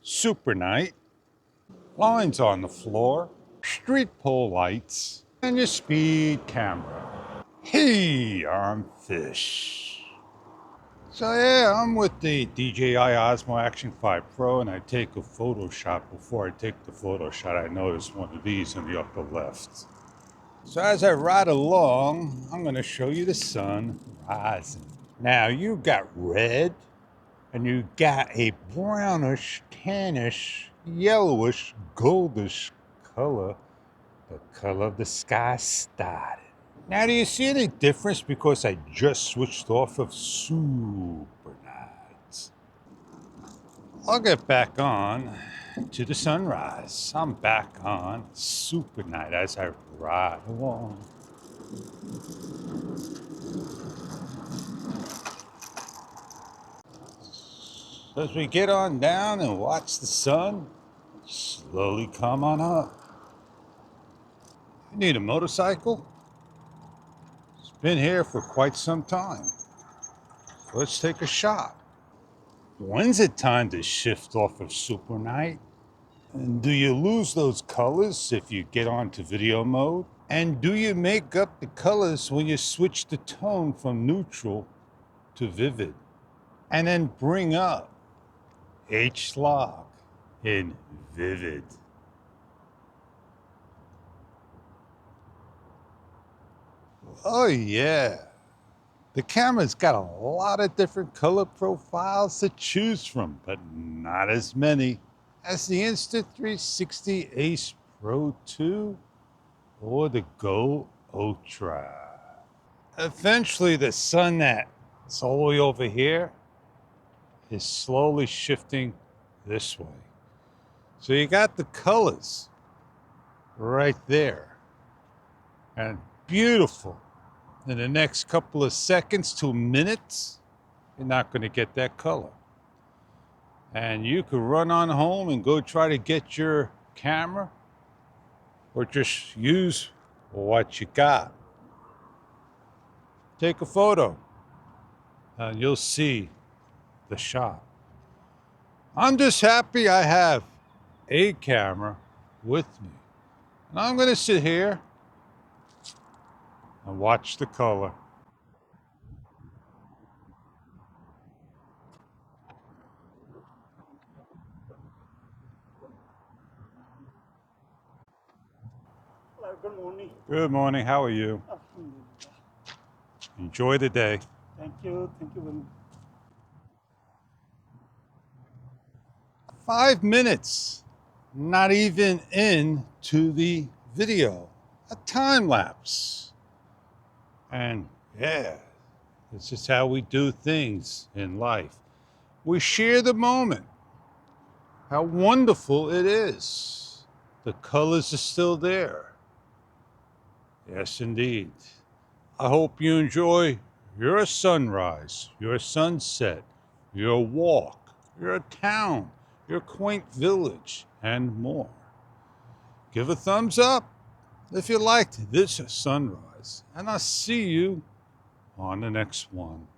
super night, lines on the floor, street pole lights, and your speed camera. Hey, I'm Fish. So yeah, I'm with the DJI Osmo Action 5 Pro, and I take a photo shot. Before I take the photo shot, I notice one of these in the upper left. So as I ride along, I'm going to show you the sun rising. Now you got red, and you got a brownish, tannish, yellowish, goldish color. The color of the sky started. Now do you see any difference because I just switched off of super night? I'll get back on to the sunrise. I'm back on super night as I ride along. As we get on down and watch the sun slowly come on up. You need a motorcycle? It's been here for quite some time. Let's take a shot. When's it time to shift off of super night? And do you lose those colors if you get onto video mode? And do you make up the colors when you switch the tone from neutral to vivid? And then bring up H-Log in vivid. Oh yeah. The camera's got a lot of different color profiles to choose from, but not as many as the Insta360 Ace Pro 2 or the Go Ultra. Eventually the sun that's all the way over here is slowly shifting this way. So you got the colors right there. And beautiful. In the next couple of seconds to minutes, you're not going to get that color. And you could run on home and go try to get your camera or just use what you got. Take a photo and you'll see the shot. I'm just happy I have a camera with me. And I'm going to sit here and watch the color. Hello, good morning. Good morning. How are you? Enjoy the day. Thank you very much. 5 minutes, not even into the video, a time lapse. And yeah, this is how we do things in life. We share the moment, how wonderful it is. The colors are still there. Yes, indeed. I hope you enjoy your sunrise, your sunset, your walk, your town, your quaint village, and more. Give a thumbs up if you liked this sunrise, and I'll see you on the next one.